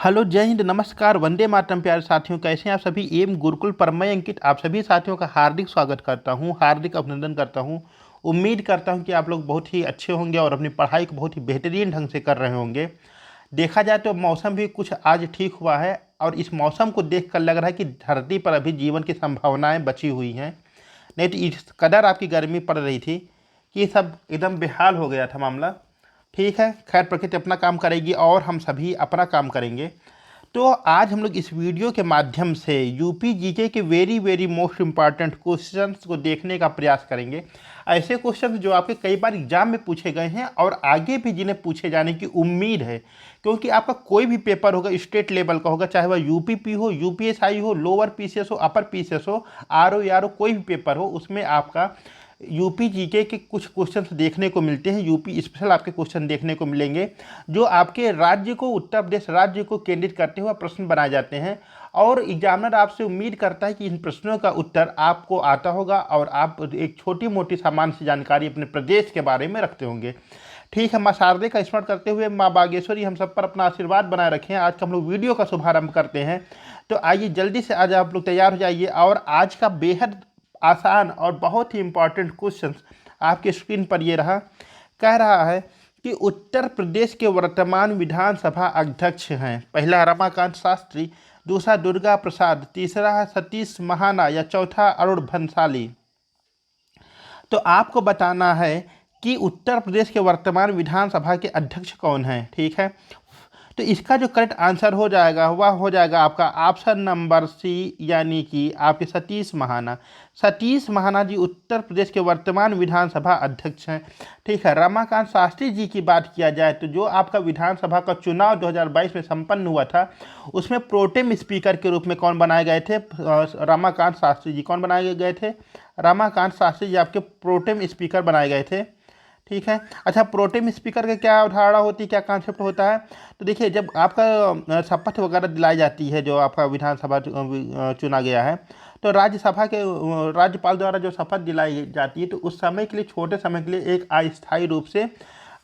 Hello, जय हिंद, नमस्कार, वंदे मातरम। प्यारे साथियों, कैसे हैं आप सभी। एम गुरुकुल पर मैं अंकित आप सभी साथियों का हार्दिक स्वागत करता हूं, हार्दिक अभिनंदन करता हूं। उम्मीद करता हूं कि आप लोग बहुत ही अच्छे होंगे और अपनी पढ़ाई को बहुत ही बेहतरीन ढंग से कर रहे होंगे। देखा जाए तो मौसम भी कुछ आज ठीक हुआ है और इस मौसम को देखकर लग रहा है कि धरती पर अभी जीवन की संभावनाएं बची हुई हैं। नहीं तो इस कदर आपकी गर्मी पड़ रही थी कि सब एकदम बेहाल हो गया था मामला। ठीक है, खैर प्रकृति अपना काम करेगी और हम सभी अपना काम करेंगे। तो आज हम लोग इस वीडियो के माध्यम से यूपी जीके के very very most important questions को देखने का प्रयास करेंगे। ऐसे क्वेश्चंस जो आपके कई बार एग्जाम में पूछे गए हैं और आगे भी जिन्हें पूछे जाने की उम्मीद है, क्योंकि आपका कोई भी पेपर होगा स्टेट लेवल का होगा, चाहे वह यूपीपी हो, यूपीएसआई हो, लोअर पीसीएस हो, अपर पीसीएस हो, आरओ यारो कोई भी पेपर हो, उसमें आपका यूपी जीके के कुछ क्वेश्चंस देखने को मिलते हैं। यूपी स्पेशल आपके क्वेश्चन देखने को मिलेंगे जो आपके राज्य को, उत्तर प्रदेश राज्य को केंद्रित करते हुए प्रश्न बनाए जाते हैं। और एग्जामिनर आपसे उम्मीद करता है कि इन प्रश्नों का उत्तर आपको आता होगा और आप एक छोटी मोटी सामान्य सी जानकारी अपने प्रदेश के बारे में रखते होंगे। ठीक है, माँ शारदे का स्मरण करते हुए माँ बागेश्वरी हम सब पर अपना आशीर्वाद बनाए रखें। आज का हम लोग वीडियो का शुभारंभ करते हैं। तो आइए जल्दी से आज आप लोग तैयार हो जाइए और आज का बेहद आसान और बहुत ही इम्पॉर्टेंट क्वेश्चन आपके स्क्रीन पर ये रहा। कह रहा है कि उत्तर प्रदेश के वर्तमान विधानसभा अध्यक्ष हैं। पहला रमाकांत शास्त्री, दूसरा दुर्गा प्रसाद, तीसरा है सतीश महाना या चौथा अरुण भंसाली। तो आपको बताना है कि उत्तर प्रदेश के वर्तमान विधानसभा के अध्यक्ष कौन हैं। ठीक है, तो इसका जो करेक्ट आंसर हो जाएगा वह हो जाएगा आपका ऑप्शन नंबर सी, यानी कि आपके सतीश महाना। सतीश महाना जी उत्तर प्रदेश के वर्तमान विधानसभा अध्यक्ष हैं। ठीक है, रमाकांत शास्त्री जी की बात किया जाए तो जो आपका विधानसभा का चुनाव 2022 में संपन्न हुआ था, उसमें प्रोटेम स्पीकर के रूप में कौन बनाए गए थे? रमाकांत शास्त्री जी। कौन बनाए गए थे? रमाकांत शास्त्री जी आपके प्रोटेम स्पीकर बनाए गए थे। ठीक है, अच्छा, प्रोटेम स्पीकर का क्या अवधारणा होती है, क्या कॉन्सेप्ट होता है? तो देखिए, जब आपका शपथ वगैरह दिलाई जाती है, जो आपका विधानसभा चुना गया है, तो राज्यसभा के राज्यपाल द्वारा जो शपथ दिलाई जाती है, तो उस समय के लिए, छोटे समय के लिए एक अस्थायी रूप से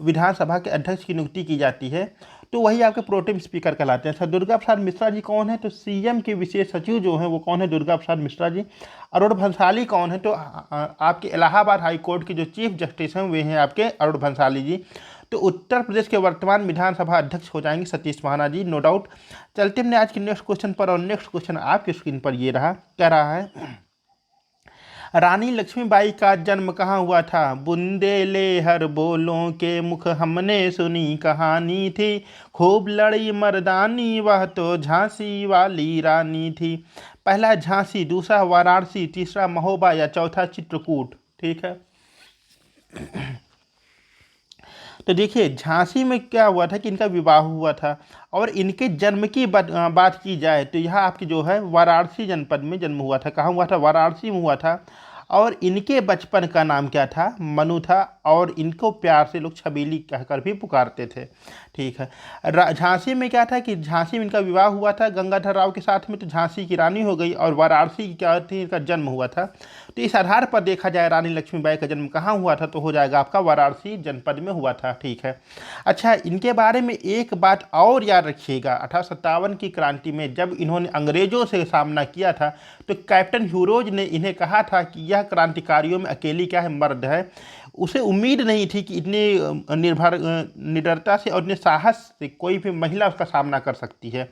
विधानसभा के अध्यक्ष की नियुक्ति की जाती है। तो वही आपके प्रोटेम स्पीकर कहलाते हैं। अच्छा, दुर्गा प्रसाद मिश्रा जी कौन है? तो सीएम के विशेष सचिव जो हैं वो कौन है? दुर्गा प्रसाद मिश्रा जी। अरुण भंसाली कौन है? तो आपके इलाहाबाद हाई कोर्ट के जो चीफ जस्टिस हैं वे हैं आपके अरुण भंसाली जी। तो उत्तर प्रदेश के वर्तमान विधानसभा अध्यक्ष हो जाएंगे सतीश महाना जी, नो डाउट। चलते हमने आज के नेक्स्ट क्वेश्चन पर, और नेक्स्ट क्वेश्चन आपकी स्क्रीन पर ये रहा। क्या रहा है? रानी लक्ष्मीबाई का जन्म कहाँ हुआ था? बुंदेलहर बोलों के मुख हमने सुनी कहानी थी, खूब लड़ी मर्दानी वह तो झांसी वाली रानी थी। पहला झांसी, दूसरा वाराणसी, तीसरा महोबा या चौथा चित्रकूट। ठीक है, तो देखिए झांसी में क्या हुआ था कि इनका विवाह हुआ था। और इनके जन्म की बात की जाए तो यह आपकी जो है वाराणसी जनपद में जन्म हुआ था। कहाँ हुआ था? वाराणसी में हुआ था। और इनके बचपन का नाम क्या था? मनु था। और इनको प्यार से लोग छबीली कहकर भी पुकारते थे। ठीक है, झांसी में क्या था कि झांसी में इनका विवाह हुआ था गंगाधर राव के साथ में, तो झांसी की रानी हो गई। और वाराणसी क्या थी, इनका जन्म हुआ था। तो इस आधार पर देखा जाए रानी लक्ष्मीबाई का जन्म कहाँ हुआ था, तो हो जाएगा आपका वाराणसी जनपद में हुआ था। ठीक है, अच्छा, इनके बारे में एक बात और याद रखिएगा। 1857 की क्रांति में जब इन्होंने अंग्रेजों से सामना किया था, तो कैप्टन ह्यूरोज ने इन्हें कहा था कि यह क्रांतिकारियों में अकेली क्या है, मर्द है। उसे उम्मीद नहीं थी कि इतने निडरता से और इतने साहस से कोई भी महिला उसका सामना कर सकती है।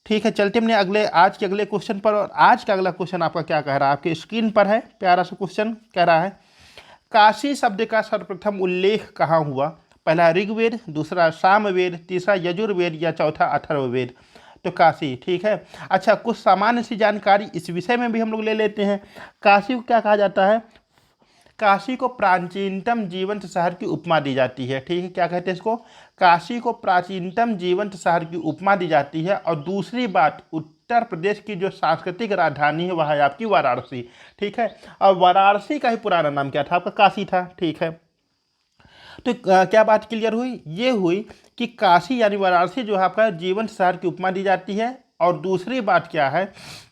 ठीक है, चलते हमने आज के अगले क्वेश्चन पर। और आज का अगला क्वेश्चन आपका क्या कह रहा है? आपके स्क्रीन पर है, प्यारा सा क्वेश्चन कह रहा है, काशी शब्द का सर्वप्रथम उल्लेख कहाँ हुआ? पहला ऋग्वेद, दूसरा सामवेद, तीसरा यजुर्वेद या चौथा अथर्ववेद। तो काशी। ठीक है, अच्छा, कुछ सामान्य सी जानकारी इस विषय में भी हम लोग ले लेते हैं। काशी को क्या कहा जाता है? काशी को प्राचीनतम जीवंत शहर की उपमा दी जाती है। ठीक है, क्या कहते हैं इसको? काशी को प्राचीनतम जीवंत शहर की उपमा दी जाती है। और दूसरी बात, उत्तर प्रदेश की जो सांस्कृतिक राजधानी है वह है आपकी वाराणसी। ठीक है, और वाराणसी का ही पुराना नाम क्या था? आपका काशी था। ठीक है, तो क्या बात क्लियर हुई? ये हुई कि काशी यानी वाराणसी जो है आपका जीवंत शहर की उपमा दी जाती है। और दूसरी बात क्या है,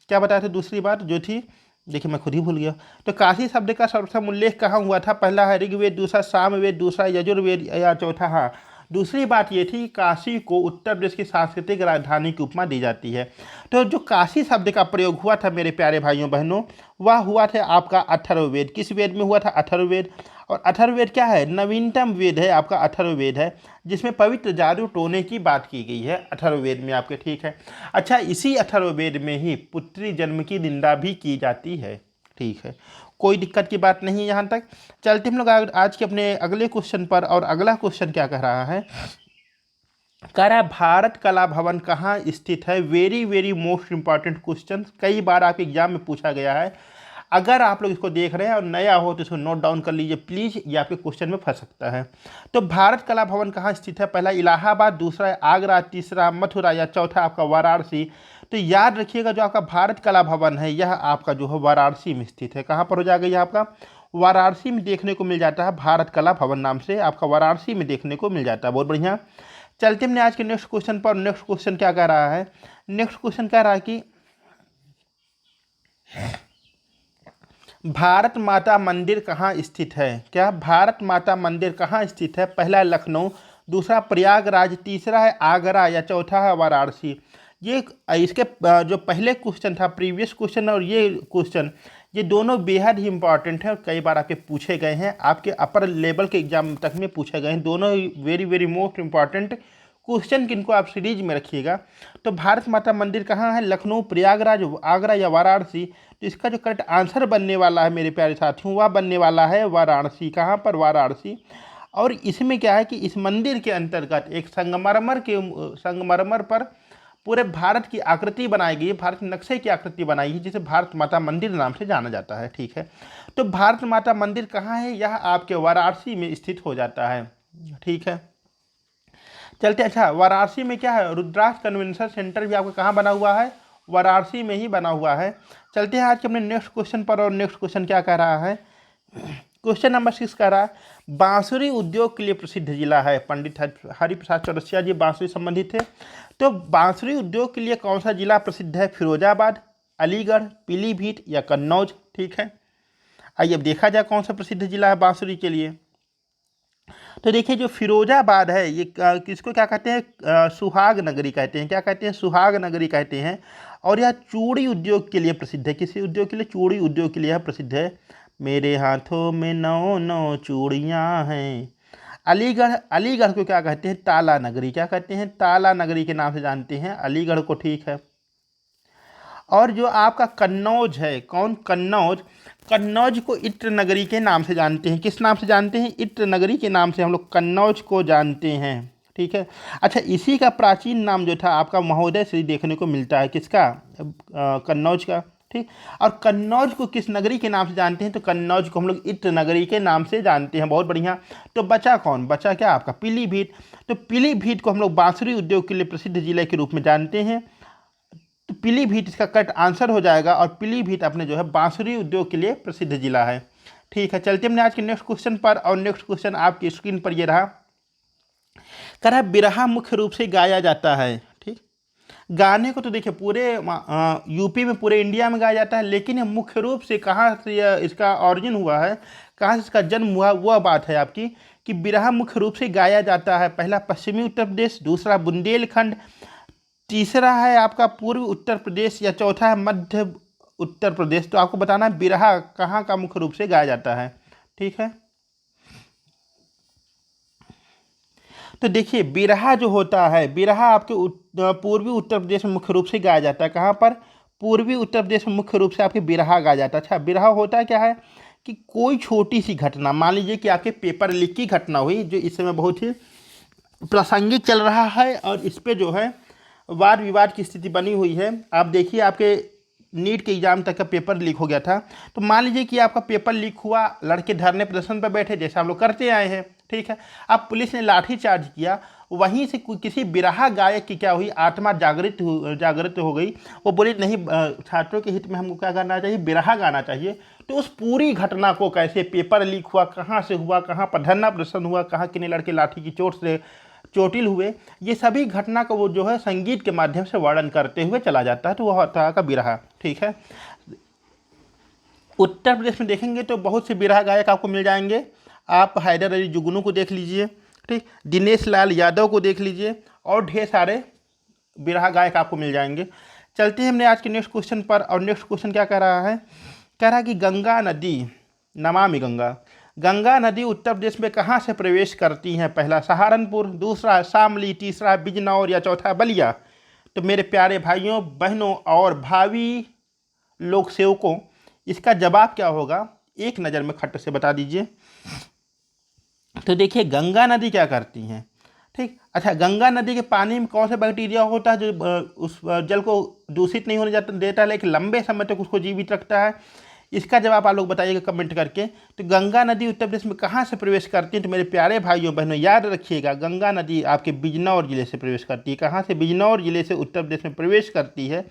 क्या बताया था दूसरी बात जो थी? देखिए, मैं खुद ही भूल गया। तो काशी शब्द का सर्वप्रथम उल्लेख कहाँ हुआ था? पहला है ऋग्वेद, दूसरा सामवेद, दूसरा यजुर्वेद या चौथा, हाँ, दूसरी बात ये थी कि काशी को उत्तर प्रदेश की सांस्कृतिक राजधानी की उपमा दी जाती है। तो जो काशी शब्द का प्रयोग हुआ था मेरे प्यारे भाइयों बहनों, वह हुआ था आपका अथर्ववेद। किस वेद में हुआ था? अथर्ववेद। और अथर्ववेद क्या है? नवीनतम वेद है आपका, अथर्ववेद है, जिसमें पवित्र जादू टोने की बात की गई है अथर्ववेद में आपके, ठीक है। अच्छा, इसी अथर्ववेद में ही पुत्री जन्म की निंदा भी की जाती है, ठीक है। कोई दिक्कत की बात नहीं है यहाँ तक। चलते हम लोग आज के अपने अगले क्वेश्चन पर। और अगला क्वेश्चन क्या कह रहा है? कह रहा है भारत कला भवन कहाँ स्थित है। Very very most important question, कई बार आपके एग्जाम में पूछा गया है। अगर आप लोग इसको देख रहे हैं और नया हो तो इसको नोट डाउन कर लीजिए प्लीज़, ये आपके क्वेश्चन में फंस सकता है। तो भारत कला भवन कहाँ स्थित है? पहला इलाहाबाद, दूसरा है आगरा, तीसरा मथुरा, या चौथा आपका वाराणसी। तो याद रखिएगा जो आपका भारत कला भवन है यह आपका जो है वाराणसी में स्थित है। कहाँ पर हो जाएगा? यह आपका वाराणसी में देखने को मिल जाता है, भारत कला भवन नाम से आपका वाराणसी में देखने को मिल जाता है। बहुत बढ़िया। चलते हमने आज के नेक्स्ट क्वेश्चन पर। नेक्स्ट क्वेश्चन क्या कह रहा है? नेक्स्ट क्वेश्चन कह रहा है कि भारत माता मंदिर कहाँ स्थित है। क्या? भारत माता मंदिर कहाँ स्थित है? पहला लखनऊ, दूसरा प्रयागराज, तीसरा है आगरा, या चौथा है वाराणसी। ये इसके जो पहले क्वेश्चन था, प्रीवियस क्वेश्चन, और ये क्वेश्चन, ये दोनों बेहद ही इंपॉर्टेंट हैं और कई बार आपके पूछे गए हैं, आपके अपर लेवल के एग्जाम तक में पूछे गए हैं। दोनों very very most important question, किनको आप सीरीज में रखिएगा। तो भारत माता मंदिर कहाँ है? लखनऊ, प्रयागराज, आगरा या वाराणसी। तो इसका जो करेक्ट आंसर बनने वाला है मेरे प्यारे साथियों, वह बनने वाला है वाराणसी। कहाँ पर? वाराणसी। और इसमें क्या है कि इस मंदिर के अंतर्गत एक संगमरमर पर पूरे भारत की आकृति बनाई गई है, भारत के नक्शे की आकृति बनाई है, जिसे भारत माता मंदिर नाम से जाना जाता है, ठीक है। तो भारत माता मंदिर कहाँ है? यह आपके वाराणसी में स्थित हो जाता है, ठीक है। चलते। अच्छा, वाराणसी में क्या है? रुद्राक्ष कन्वेंशन सेंटर भी आपका कहाँ बना हुआ है? वाराणसी में ही बना हुआ है। चलते हैं आज के अपने नेक्स्ट क्वेश्चन पर। और नेक्स्ट क्वेश्चन क्या कह रहा है? क्वेश्चन नंबर 6 कह रहा है बांसुरी उद्योग के लिए प्रसिद्ध जिला है। पंडित हरिप्रसाद चौरसिया जी बांसुरी संबंधित थे। तो बांसुरी उद्योग के लिए कौन सा जिला प्रसिद्ध है? फिरोजाबाद, अलीगढ़, पीलीभीत या कन्नौज, ठीक है। आइए अब देखा जाए कौन सा प्रसिद्ध जिला है बांसुरी के लिए। तो देखिए जो फिरोजाबाद है ये किसको क्या कहते हैं? सुहाग नगरी कहते हैं। क्या कहते हैं? सुहाग नगरी कहते हैं। और यह चूड़ी उद्योग के लिए प्रसिद्ध है। किसी उद्योग के लिए? चूड़ी उद्योग के लिए यह प्रसिद्ध है। मेरे हाथों में 9 चूड़ियाँ हैं। अलीगढ़ को क्या कहते हैं? ताला नगरी। क्या कहते हैं? ताला नगरी के नाम से जानते हैं अलीगढ़ को, ठीक है। और जो आपका कन्नौज है, कौन? कन्नौज। कन्नौज को इत्र नगरी के नाम से जानते हैं। किस नाम से जानते हैं? इत्र नगरी के नाम से हम लोग कन्नौज को जानते हैं, ठीक है। अच्छा, इसी का प्राचीन नाम जो था आपका महोदय श्री देखने को मिलता है। किसका? कन्नौज का, ठीक। और कन्नौज को किस नगरी के नाम से जानते हैं? तो कन्नौज को हम लोग इत्र नगरी के नाम से जानते हैं। बहुत बढ़िया। तो बचा कौन? बचा क्या आपका? पीलीभीत। तो पीलीभीत को हम लोग बांसुरी उद्योग के लिए प्रसिद्ध जिले के रूप में जानते हैं। तो पीलीभीत इसका करेक्ट आंसर हो जाएगा। और पीलीभीत अपने जो है बांसुरी उद्योग के लिए प्रसिद्ध जिला है, ठीक है। चलते हमने आज के नेक्स्ट क्वेश्चन पर। और नेक्स्ट क्वेश्चन आपकी स्क्रीन पर ये रहा। कह रहा है बिरहा मुख्य रूप से गाया जाता है, ठीक। गाने को तो देखिए पूरे यूपी में, पूरे इंडिया में गाया जाता है, लेकिन ये मुख्य रूप से कहाँ से इसका ऑरिजिन हुआ है, कहाँ से इसका जन्म हुआ, वह बात है आपकी कि बिरहा मुख्य रूप से गाया जाता है। पहला पश्चिमी उत्तर प्रदेश, दूसरा बुंदेलखंड, तीसरा है आपका पूर्वी उत्तर प्रदेश, या चौथा है मध्य उत्तर प्रदेश। तो आपको बताना है बिरहा कहाँ का मुख्य रूप से गाया जाता है, ठीक है। तो देखिए बिरहा जो होता है, बिरहा आपके पूर्वी उत्तर प्रदेश में मुख्य रूप से गाया जाता है। कहाँ पर? पूर्वी उत्तर प्रदेश में मुख्य रूप से आपके बिरहा गाया जाता है। अच्छा, बिरहा होता क्या है कि कोई छोटी सी घटना, मान लीजिए कि आपके पेपर लीक की घटना हुई, जो इस समय बहुत ही प्रासंगिक चल रहा है, और इस पर जो है वाद विवाद की स्थिति बनी हुई है। आप देखिए आपके नीट के एग्जाम तक का पेपर लीक हो गया था। तो मान लीजिए कि आपका पेपर लीक हुआ, लड़के धरने प्रदर्शन पर बैठे, जैसे हम लोग करते आए हैं, ठीक है। अब पुलिस ने लाठी चार्ज किया, वहीं से किसी बिरहा गायक की क्या हुई, आत्मा जागृत हो गई। वो बोली नहीं, छात्रों के हित में हमको क्या करना चाहिए? बिरहा गाना चाहिए। तो उस पूरी घटना को, कैसे पेपर लीक हुआ, कहाँ से हुआ, कहाँ पर धरना प्रदर्शन हुआ, कहाँ कितने लड़के लाठी की चोट से चोटिल हुए, ये सभी घटना को वो जो है संगीत के माध्यम से वर्णन करते हुए चला जाता है। तो वह होता है का बिरहा, ठीक है। उत्तर प्रदेश में देखेंगे तो बहुत से बिरहा गायक आपको मिल जाएंगे। आप हैदर अली जुगनू को देख लीजिए, ठीक, दिनेश लाल यादव को देख लीजिए, और ढेर सारे बिरहा गायक आपको मिल जाएंगे। चलते हैं हमने आज के नेक्स्ट क्वेश्चन पर। और नेक्स्ट क्वेश्चन क्या कह रहा है, कह रहा है कि गंगा नदी, नमामि गंगा, गंगा नदी उत्तर प्रदेश में कहाँ से प्रवेश करती हैं? पहला सहारनपुर, दूसरा शामली, तीसरा बिजनौर या चौथा बलिया। तो मेरे प्यारे भाइयों बहनों और भावी लोक सेवकों, इसका जवाब क्या होगा एक नज़र में खट से बता दीजिए। तो देखिए गंगा नदी क्या करती हैं, ठीक। अच्छा, गंगा नदी के पानी में कौन सा बैक्टीरिया होता है जो उस जल को दूषित नहीं होने देता लेकिन लंबे समय तक उसको जीवित रखता है? इसका जवाब आप लोग बताइएगा कमेंट करके। तो गंगा नदी उत्तर प्रदेश में कहाँ से प्रवेश करती है? तो मेरे प्यारे भाइयों बहनों याद रखिएगा, गंगा नदी आपके बिजनौर जिले से प्रवेश करती है। कहाँ से? बिजनौर जिले से उत्तर प्रदेश में प्रवेश करती है।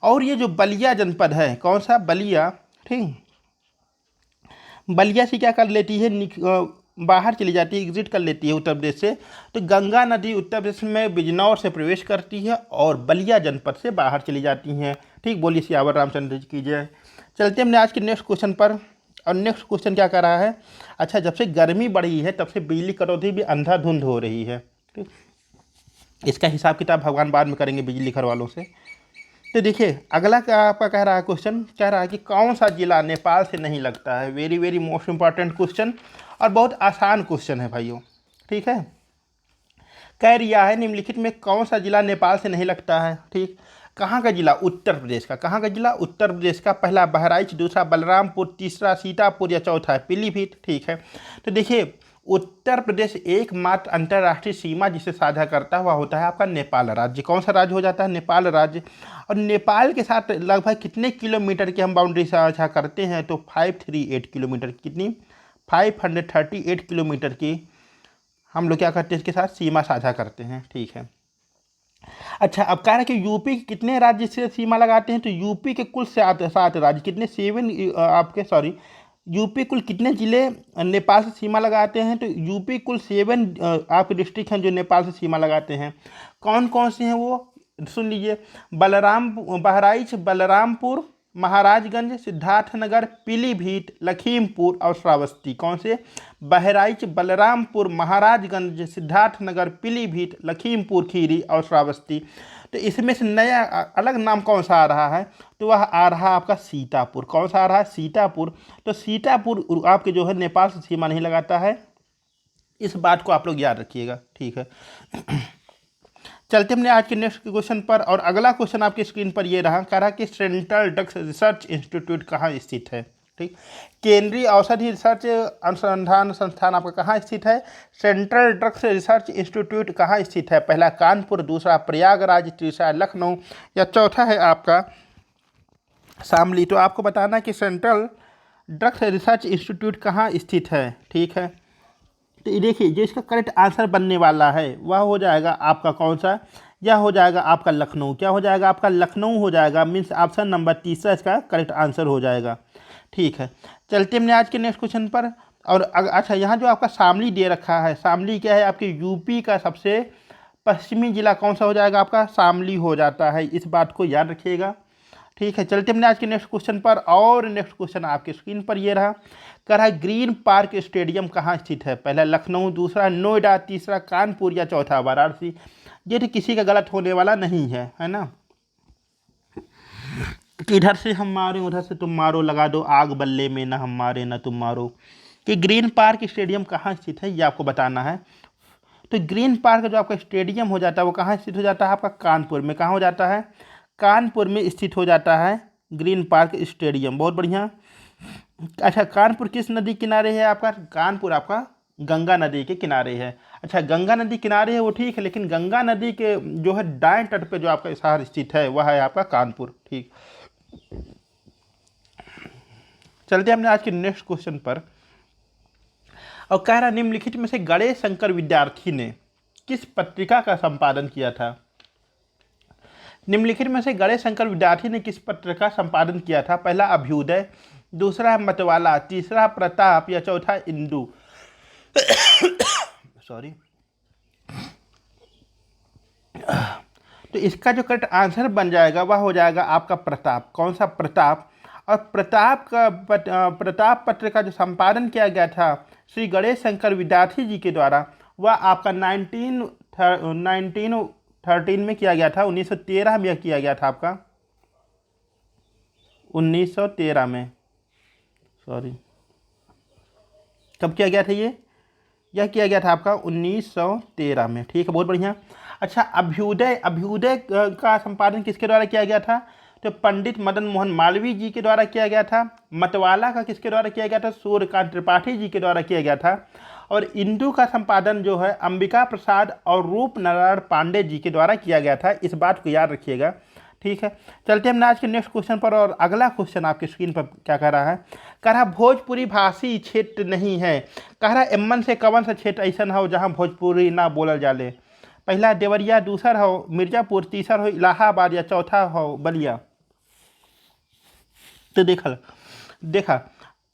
और ये जो बलिया जनपद है, कौन सा? बलिया, ठीक, बलिया से क्या कर लेती है, बाहर चली जाती है, एग्जिट कर लेती है उत्तर प्रदेश से। तो गंगा नदी उत्तर प्रदेश में बिजनौर से प्रवेश करती है और बलिया जनपद से बाहर चली जाती हैं, ठीक। बोलिए सियावर रामचंद्र जी की जय। चलते हमने आज के नेक्स्ट क्वेश्चन पर। और नेक्स्ट क्वेश्चन क्या कर रहा है, अच्छा, जब से गर्मी बढ़ी है तब से बिजली कटौती भी अंधाधुंध हो रही है, ठीक। इसका हिसाब किताब भगवान बाद में करेंगे बिजली घर वालों से। तो देखिए अगला क्या आपका कह रहा है क्वेश्चन, कह रहा है कि कौन सा जिला नेपाल से नहीं लगता है? Very very most important question और बहुत आसान क्वेश्चन है भाइयों, ठीक है। कह रिया है निम्नलिखित में कौन सा जिला नेपाल से नहीं लगता है, ठीक। कहाँ का जिला? उत्तर प्रदेश का। कहाँ का जिला? उत्तर प्रदेश का। पहला बहराइच, दूसरा बलरामपुर, तीसरा सीतापुर या चौथा है पीलीभीत, ठीक है। तो देखिए उत्तर प्रदेश एकमात्र अंतर्राष्ट्रीय सीमा जिसे साझा करता हुआ होता है आपका नेपाल राज्य। कौन सा राज्य हो जाता है? नेपाल राज्य। और नेपाल के साथ लगभग कितने किलोमीटर की हम बाउंड्री साझा करते हैं? तो 538 किलोमीटर। कितनी? 538 किलोमीटर की हम लोग क्या करते हैं इसके साथ? सीमा साझा करते हैं, ठीक है। अच्छा, अब कह रहे हैं कि यूपी के कितने राज्य से सीमा लगाते हैं? तो यूपी के कुल 7 राज्य, कितने? 7 आपके, सॉरी, यूपी कुल कितने जिले नेपाल से सीमा लगाते हैं? तो यूपी कुल 7 आपके डिस्ट्रिक्ट हैं जो नेपाल से सीमा लगाते हैं। कौन कौन से हैं वो? सुन लीजिए, बहराइच, बलरामपुर, महाराजगंज, सिद्धार्थनगर, पीलीभीत, लखीमपुर और श्रावस्ती। कौन से? बहराइच, बलरामपुर, महाराजगंज, सिद्धार्थनगर, पीलीभीत, लखीमपुर खीरी और श्रावस्ती। तो इसमें से नया अलग नाम कौन सा आ रहा है? तो वह आ रहा है आपका सीतापुर। कौन सा आ रहा है? सीतापुर। तो सीतापुर आपके जो है नेपाल से सीमा नहीं लगाता है, इस बात को आप लोग याद रखिएगा, ठीक है। चलते हमने आज के नेक्स्ट क्वेश्चन पर। और अगला क्वेश्चन आपकी स्क्रीन पर ये रहा, कह रहा कि सेंट्रल ड्रग्स रिसर्च इंस्टीट्यूट कहाँ स्थित है, ठीक। केंद्रीय औषधि रिसर्च अनुसंधान संस्थान आपका कहाँ स्थित है? सेंट्रल ड्रग्स रिसर्च इंस्टीट्यूट कहाँ स्थित है? पहला कानपुर, दूसरा प्रयागराज, तीसरा लखनऊ या चौथा है आपका शामली। तो आपको बताना कि सेंट्रल ड्रग्स रिसर्च इंस्टीट्यूट कहाँ स्थित है, ठीक है। तो ये देखिए जो इसका करेक्ट आंसर बनने वाला है वह हो जाएगा आपका कौन सा? यह हो जाएगा आपका लखनऊ। क्या हो जाएगा आपका? लखनऊ हो जाएगा। मीन्स ऑप्शन नंबर तीसरा इसका करेक्ट आंसर हो जाएगा, ठीक है। चलते हमने आज के नेक्स्ट क्वेश्चन पर। और अच्छा, यहाँ जो आपका शामली दे रखा है, शामली क्या है? आपके यूपी का सबसे पश्चिमी जिला कौन सा हो जाएगा? आपका शामली हो जाता है। इस बात को याद रखिएगा, ठीक है। चलते हमने आज के नेक्स्ट क्वेश्चन पर। और नेक्स्ट क्वेश्चन आपके स्क्रीन पर ये रहा, कह रहा है ग्रीन पार्क स्टेडियम कहाँ स्थित है? पहला लखनऊ, दूसरा नोएडा, तीसरा कानपुर या चौथा वाराणसी। ये तो किसी का गलत होने वाला नहीं है ना। इधर से हम मारे उधर से तुम मारो, लगा दो आग बल्ले में, ना हम मारे ना तुम मारो। कि ग्रीन पार्क स्टेडियम कहाँ स्थित है ये आपको बताना है। तो ग्रीन पार्क जो आपका स्टेडियम हो जाता है वो कहाँ स्थित हो जाता है? आपका कानपुर में। कहाँ हो जाता है? कानपुर में स्थित हो जाता है ग्रीन पार्क स्टेडियम। बहुत बढ़िया। अच्छा, कानपुर किस नदी किनारे है आपका? कानपुर आपका गंगा नदी के किनारे है। अच्छा, गंगा नदी किनारे है वो ठीक है, लेकिन गंगा नदी के जो है दाएं तट पे जो आपका शहर स्थित है वह है आपका कानपुर, ठीक। चलते हमने आज के नेक्स्ट क्वेश्चन पर। और कह रहा निम्नलिखित में से गणेश शंकर विद्यार्थी ने किस पत्रिका का संपादन किया था? निम्नलिखित में से गणेश शंकर विद्यार्थी ने किस पत्र का संपादन किया था? पहला अभ्युदय, दूसरा मतवाला, तीसरा प्रताप या चौथा इंदु। सॉरी। तो इसका जो करेक्ट आंसर बन जाएगा वह हो जाएगा आपका प्रताप। कौन सा? प्रताप। और प्रताप पत्र का जो संपादन किया गया था श्री गणेश शंकर विद्यार्थी जी के द्वारा, वह आपका 1913 में किया गया था, 1913 में यह किया गया था आपका, 1913 में, सॉरी, कब किया गया था यह किया गया था आपका 1913 में। ठीक है, बहुत बढ़िया। अच्छा, अभ्युदय अभ्युदय का संपादन किसके द्वारा किया गया था? तो पंडित मदन मोहन मालवीय जी के द्वारा किया गया था। मतवाला का किसके द्वारा किया गया था? सूर्यकांत त्रिपाठी जी के द्वारा किया गया था। और इंदु का संपादन जो है अंबिका प्रसाद और रूप नारायण पांडे जी के द्वारा किया गया था। इस बात को याद रखिएगा। ठीक है, चलते हम आज के नेक्स्ट क्वेश्चन पर। और अगला क्वेश्चन आपकी स्क्रीन पर क्या कह रहा है? कह रहा भोजपुरी भाषी क्षेत्र नहीं है। कह रहा एमन से कवन सा क्षेत्र ऐसा हो जहाँ भोजपुरी ना बोलल जाले? पहला देवरिया, दूसरा हो मिर्जापुर, तीसरा हो इलाहाबाद, या चौथा हो बलिया। तो देखा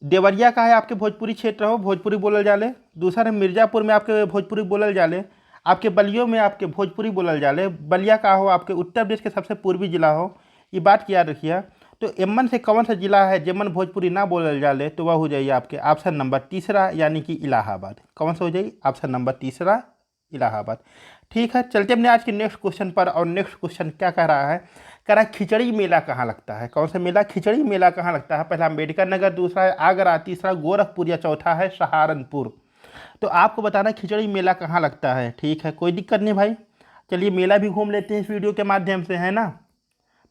देवरिया का है आपके भोजपुरी क्षेत्र हो, भोजपुरी बोलल जाले। दूसरा मिर्जापुर में आपके भोजपुरी बोलल जाले। आपके बलियों में आपके भोजपुरी बोलल जाले। बलिया का हो आपके उत्तर प्रदेश के सबसे पूर्वी जिला हो, ये बात की याद रखिए। तो एमन से कौन सा जिला है जेमन भोजपुरी ना बोलल जाले? तो वह हो जाइए आपके ऑप्शन नंबर तीसरा, यानी कि इलाहाबाद। कौन सा हो जाइए? ऑप्शन नंबर तीसरा, इलाहाबाद। ठीक है, चलते अपने आज के नेक्स्ट क्वेश्चन पर। और नेक्स्ट क्वेश्चन क्या कह रहा है? कह रहा है खिचड़ी मेला कहाँ लगता है? कौन सा मेला? खिचड़ी मेला कहाँ लगता है? पहला अम्बेडकर नगर, दूसरा है आगरा, तीसरा गोरखपुर, या चौथा है सहारनपुर। तो आपको बताना खिचड़ी मेला कहाँ लगता है। ठीक है, कोई दिक्कत नहीं भाई, चलिए मेला भी घूम लेते हैं इस वीडियो के माध्यम से, है ना।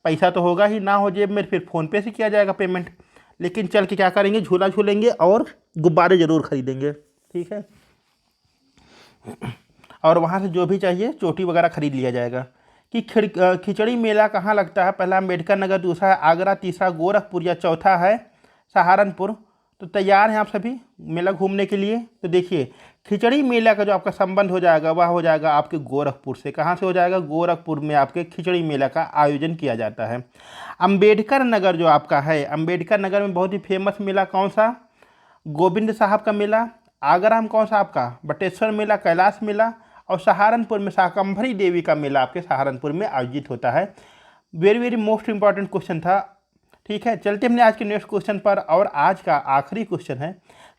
पैसा तो होगा ही, ना हो जेब में फिर फ़ोनपे से किया जाएगा पेमेंट। लेकिन चल के क्या करेंगे, झूला झूलेंगे और गुब्बारे ज़रूर खरीदेंगे। ठीक है, और वहाँ से जो भी चाहिए चोटी वगैरह खरीद लिया जाएगा। कि खिचड़ी मेला कहाँ लगता है? पहला अम्बेडकर नगर, दूसरा है आगरा, तीसरा गोरखपुर, या चौथा है सहारनपुर। तो तैयार हैं आप सभी मेला घूमने के लिए? तो देखिए, खिचड़ी मेला का जो आपका संबंध हो जाएगा वह हो जाएगा आपके गोरखपुर से। कहाँ से हो जाएगा? गोरखपुर में आपके खिचड़ी मेला का आयोजन किया जाता है। अम्बेडकर नगर जो आपका है, अम्बेडकर नगर में बहुत ही फेमस मेला कौन सा? गोविंद साहब का मेला। आगरा में कौन सा आपका? बटेश्वर मेला, कैलाश मेला। और सहारनपुर में शाकंभरी देवी का मेला आपके सहारनपुर में आयोजित होता है। Very very most important question था। ठीक है, चलते हमने आज के नेक्स्ट क्वेश्चन पर। और आज का आखिरी क्वेश्चन है,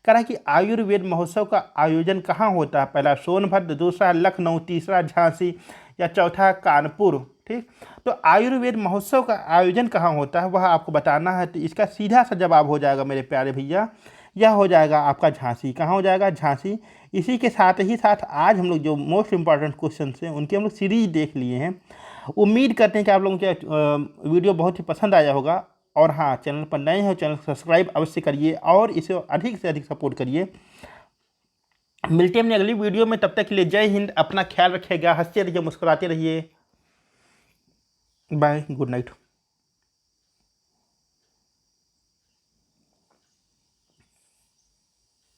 कह रहा है कि आयुर्वेद महोत्सव का आयोजन कहाँ होता है? पहला सोनभद्र, दूसरा लखनऊ, तीसरा झांसी, या चौथा कानपुर। ठीक, तो आयुर्वेद महोत्सव का आयोजन कहाँ होता है वह आपको बताना है। तो इसका सीधा सा जवाब हो जाएगा मेरे प्यारे भैया, यह हो जाएगा आपका झांसी। कहाँ हो जाएगा? झांसी। इसी के साथ ही साथ आज हम लोग जो मोस्ट इंपॉर्टेंट क्वेश्चन हैं उनकी हम लोग सीरीज देख लिए हैं। उम्मीद करते हैं कि आप लोगों के वीडियो बहुत ही पसंद आया होगा। और हाँ, चैनल पर नए हो चैनल सब्सक्राइब अवश्य करिए और इसे अधिक से अधिक सपोर्ट करिए। मिलते हैं अपनी अगली वीडियो में, तब तक के लिए जय हिंद। अपना ख्याल रखिएगा, हंसते रहिए, मुस्कुराते रहिए। Bye, good night.